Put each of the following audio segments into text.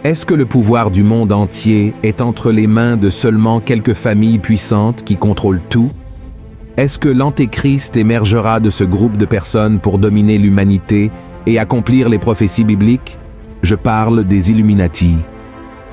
Est-ce que le pouvoir du monde entier est entre les mains de seulement quelques familles puissantes qui contrôlent tout? Est-ce que l'Antéchrist émergera de ce groupe de personnes pour dominer l'humanité et accomplir les prophéties bibliques? Je parle des Illuminati,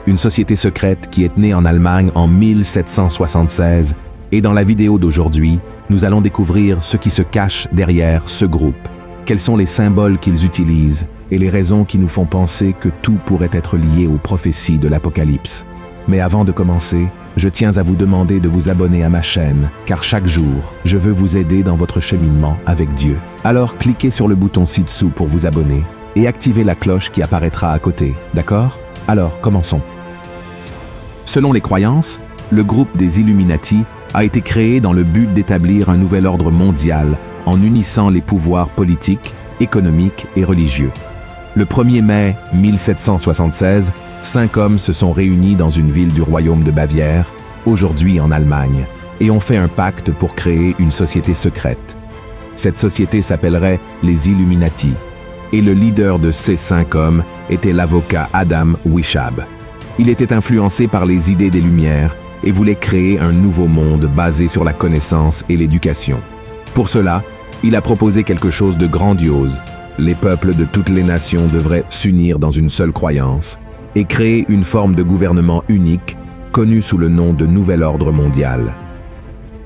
une société secrète qui est née en Allemagne en 1776, et dans la vidéo d'aujourd'hui, nous allons découvrir ce qui se cache derrière ce groupe, quels sont les symboles qu'ils utilisent et les raisons qui nous font penser que tout pourrait être lié aux prophéties de l'Apocalypse. Mais avant de commencer, je tiens à vous demander de vous abonner à ma chaîne, car chaque jour, je veux vous aider dans votre cheminement avec Dieu. Alors cliquez sur le bouton ci-dessous pour vous abonner et activez la cloche qui apparaîtra à côté, d'accord? Alors, commençons. Selon les croyances, le groupe des Illuminati a été créé dans le but d'établir un nouvel ordre mondial en unissant les pouvoirs politiques, économiques et religieux. Le 1er mai 1776, 5 hommes se sont réunis dans une ville du royaume de Bavière, aujourd'hui en Allemagne, et ont fait un pacte pour créer une société secrète. Cette société s'appellerait les Illuminati, et le leader de ces 5 hommes était l'avocat Adam Weishaupt. Il était influencé par les idées des Lumières et voulait créer un nouveau monde basé sur la connaissance et l'éducation. Pour cela, il a proposé quelque chose de grandiose. Les peuples de toutes les nations devraient s'unir dans une seule croyance et créer une forme de gouvernement unique, connue sous le nom de Nouvel Ordre Mondial.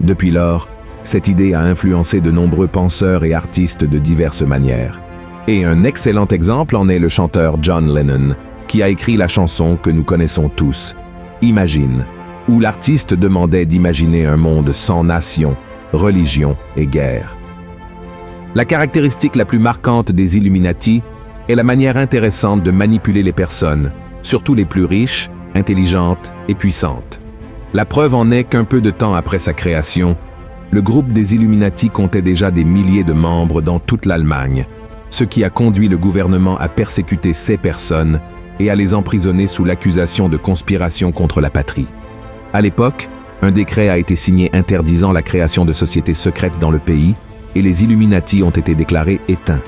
Depuis lors, cette idée a influencé de nombreux penseurs et artistes de diverses manières. Et un excellent exemple en est le chanteur John Lennon, qui a écrit la chanson que nous connaissons tous, Imagine, où l'artiste demandait d'imaginer un monde sans nation, religion et guerre. La caractéristique la plus marquante des Illuminati est la manière intéressante de manipuler les personnes, surtout les plus riches, intelligentes et puissantes. La preuve en est qu'un peu de temps après sa création, le groupe des Illuminati comptait déjà des milliers de membres dans toute l'Allemagne, ce qui a conduit le gouvernement à persécuter ces personnes et à les emprisonner sous l'accusation de conspiration contre la patrie. À l'époque, un décret a été signé interdisant la création de sociétés secrètes dans le pays et les Illuminati ont été déclarés éteints.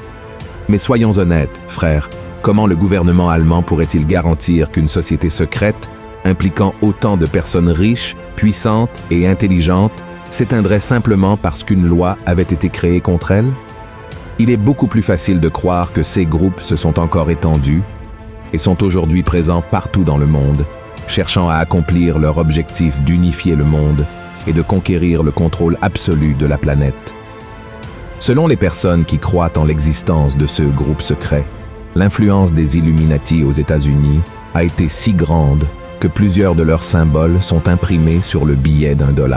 Mais soyons honnêtes, frères, comment le gouvernement allemand pourrait-il garantir qu'une société secrète, impliquant autant de personnes riches, puissantes et intelligentes, s'éteindrait simplement parce qu'une loi avait été créée contre elle? Il est beaucoup plus facile de croire que ces groupes se sont encore étendus et sont aujourd'hui présents partout dans le monde, cherchant à accomplir leur objectif d'unifier le monde et de conquérir le contrôle absolu de la planète. Selon les personnes qui croient en l'existence de ce groupe secret, l'influence des Illuminati aux États-Unis a été si grande que plusieurs de leurs symboles sont imprimés sur le billet d'$1.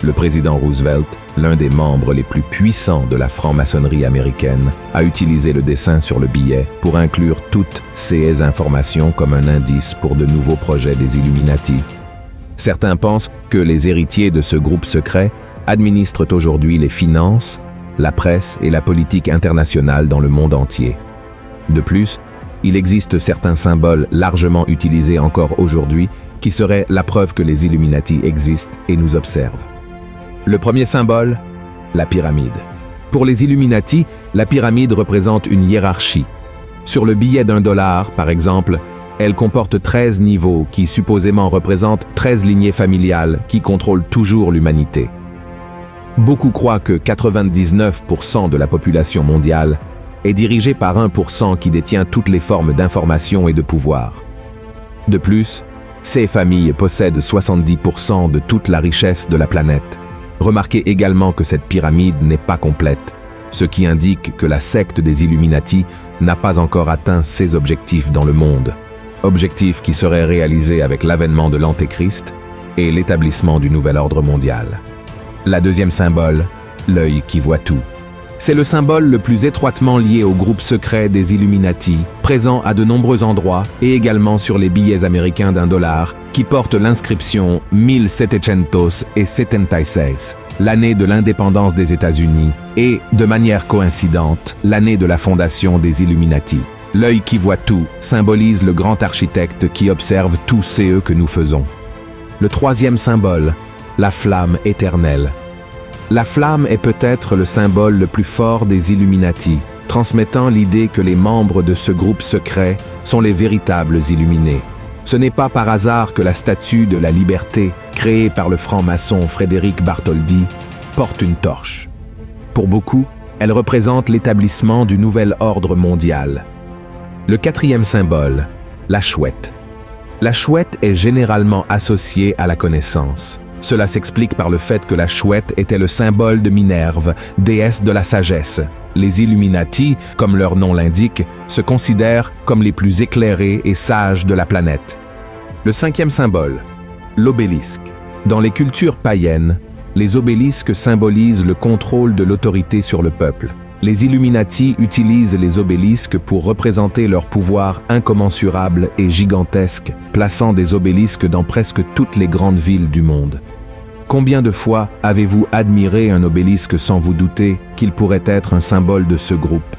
Le président Roosevelt, l'un des membres les plus puissants de la franc-maçonnerie américaine, a utilisé le dessin sur le billet pour inclure toutes ces informations comme un indice pour de nouveaux projets des Illuminati. Certains pensent que les héritiers de ce groupe secret administrent aujourd'hui les finances, la presse et la politique internationale dans le monde entier. De plus, il existe certains symboles largement utilisés encore aujourd'hui qui seraient la preuve que les Illuminati existent et nous observent. Le premier symbole, la pyramide. Pour les Illuminati, la pyramide représente une hiérarchie. Sur le billet d'$1, par exemple, elle comporte 13 niveaux qui supposément représentent 13 lignées familiales qui contrôlent toujours l'humanité. Beaucoup croient que 99% de la population mondiale est dirigée par 1% qui détient toutes les formes d'information et de pouvoir. De plus, ces familles possèdent 70% de toute la richesse de la planète. Remarquez également que cette pyramide n'est pas complète, ce qui indique que la secte des Illuminati n'a pas encore atteint ses objectifs dans le monde, objectifs qui seraient réalisés avec l'avènement de l'Antéchrist et l'établissement du nouvel ordre mondial. La deuxième symbole, l'œil qui voit tout. C'est le symbole le plus étroitement lié au groupe secret des Illuminati, présent à de nombreux endroits et également sur les billets américains d'$1 qui portent l'inscription 1776, l'année de l'indépendance des États-Unis et, de manière coïncidente, l'année de la fondation des Illuminati. L'œil qui voit tout symbolise le grand architecte qui observe tous ces que nous faisons. Le troisième symbole, la flamme éternelle. La flamme est peut-être le symbole le plus fort des Illuminati, transmettant l'idée que les membres de ce groupe secret sont les véritables illuminés. Ce n'est pas par hasard que la statue de la liberté, créée par le franc-maçon Frédéric Bartholdi, porte une torche. Pour beaucoup, elle représente l'établissement du nouvel ordre mondial. Le quatrième symbole, la chouette. La chouette est généralement associée à la connaissance. Cela s'explique par le fait que la chouette était le symbole de Minerve, déesse de la sagesse. Les Illuminati, comme leur nom l'indique, se considèrent comme les plus éclairés et sages de la planète. Le cinquième symbole, l'obélisque. Dans les cultures païennes, les obélisques symbolisent le contrôle de l'autorité sur le peuple. Les Illuminati utilisent les obélisques pour représenter leur pouvoir incommensurable et gigantesque, plaçant des obélisques dans presque toutes les grandes villes du monde. Combien de fois avez-vous admiré un obélisque sans vous douter qu'il pourrait être un symbole de ce groupe?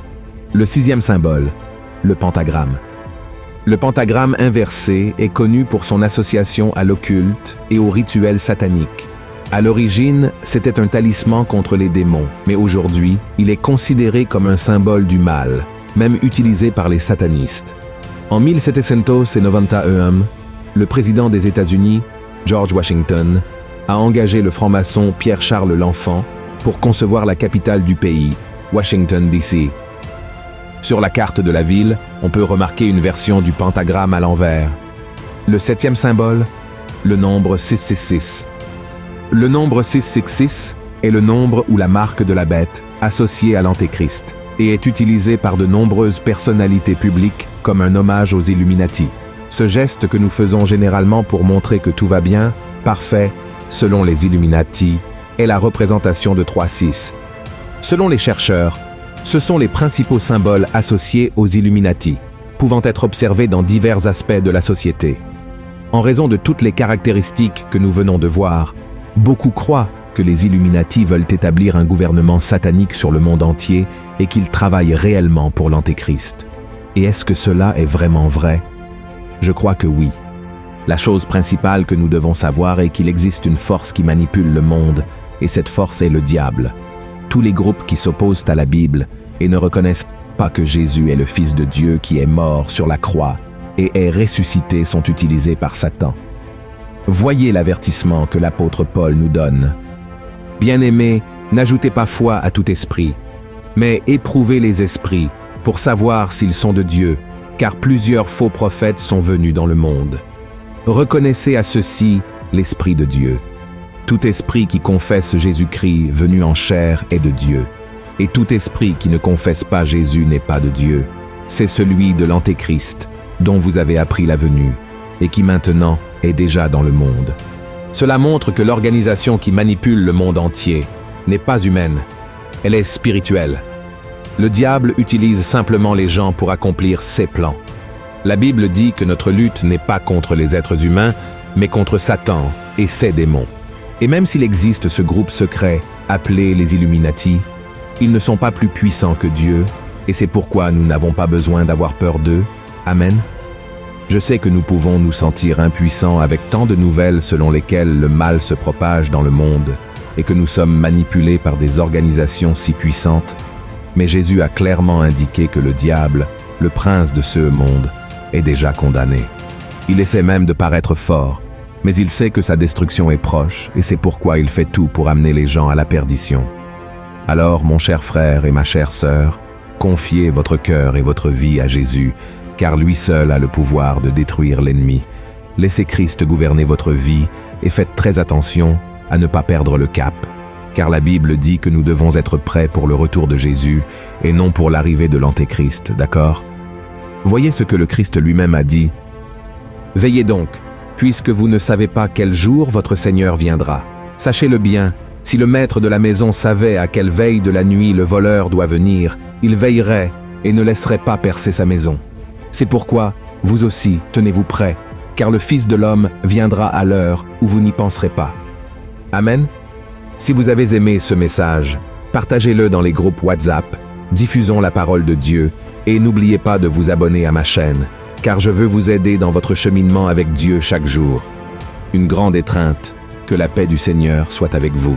Le sixième symbole, le pentagramme. Le pentagramme inversé est connu pour son association à l'occulte et aux rituels sataniques. À l'origine, c'était un talisman contre les démons, mais aujourd'hui, il est considéré comme un symbole du mal, même utilisé par les satanistes. En 1791, le président des États-Unis, George Washington, a engagé le franc-maçon Pierre-Charles l'Enfant pour concevoir la capitale du pays, Washington, D.C. Sur la carte de la ville, on peut remarquer une version du pentagramme à l'envers. Le septième symbole, le nombre 666. Le nombre 666 est le nombre ou la marque de la bête associée à l'Antéchrist et est utilisé par de nombreuses personnalités publiques comme un hommage aux Illuminati. Ce geste que nous faisons généralement pour montrer que tout va bien, parfait, selon les Illuminati, est la représentation de 3-6. Selon les chercheurs, ce sont les principaux symboles associés aux Illuminati, pouvant être observés dans divers aspects de la société. En raison de toutes les caractéristiques que nous venons de voir, beaucoup croient que les Illuminati veulent établir un gouvernement satanique sur le monde entier et qu'ils travaillent réellement pour l'Antéchrist. Et est-ce que cela est vraiment vrai? Je crois que oui. La chose principale que nous devons savoir est qu'il existe une force qui manipule le monde, et cette force est le diable. Tous les groupes qui s'opposent à la Bible et ne reconnaissent pas que Jésus est le Fils de Dieu qui est mort sur la croix et est ressuscité sont utilisés par Satan. Voyez l'avertissement que l'apôtre Paul nous donne. Bien-aimés, n'ajoutez pas foi à tout esprit, mais éprouvez les esprits pour savoir s'ils sont de Dieu, car plusieurs faux prophètes sont venus dans le monde. Reconnaissez à ceux-ci l'Esprit de Dieu. Tout esprit qui confesse Jésus-Christ venu en chair est de Dieu, et tout esprit qui ne confesse pas Jésus n'est pas de Dieu. C'est celui de l'Antéchrist, dont vous avez appris la venue, et qui maintenant est déjà dans le monde. Cela montre que l'organisation qui manipule le monde entier n'est pas humaine, elle est spirituelle. Le diable utilise simplement les gens pour accomplir ses plans. La Bible dit que notre lutte n'est pas contre les êtres humains, mais contre Satan et ses démons. Et même s'il existe ce groupe secret appelé les Illuminati, ils ne sont pas plus puissants que Dieu, et c'est pourquoi nous n'avons pas besoin d'avoir peur d'eux. Amen. Je sais que nous pouvons nous sentir impuissants avec tant de nouvelles selon lesquelles le mal se propage dans le monde et que nous sommes manipulés par des organisations si puissantes, mais Jésus a clairement indiqué que le diable, le prince de ce monde, est déjà condamné. Il essaie même de paraître fort, mais il sait que sa destruction est proche et c'est pourquoi il fait tout pour amener les gens à la perdition. Alors, mon cher frère et ma chère sœur, confiez votre cœur et votre vie à Jésus, car lui seul a le pouvoir de détruire l'ennemi. Laissez Christ gouverner votre vie et faites très attention à ne pas perdre le cap, car la Bible dit que nous devons être prêts pour le retour de Jésus et non pour l'arrivée de l'Antéchrist, d'accord? Voyez ce que le Christ lui-même a dit. « Veillez donc, puisque vous ne savez pas quel jour votre Seigneur viendra. Sachez-le bien, si le maître de la maison savait à quelle veille de la nuit le voleur doit venir, il veillerait et ne laisserait pas percer sa maison. C'est pourquoi, vous aussi, tenez-vous prêts, car le Fils de l'homme viendra à l'heure où vous n'y penserez pas. » Amen. Si vous avez aimé ce message, partagez-le dans les groupes WhatsApp, diffusons la parole de Dieu et n'oubliez pas de vous abonner à ma chaîne, car je veux vous aider dans votre cheminement avec Dieu chaque jour. Une grande étreinte, que la paix du Seigneur soit avec vous.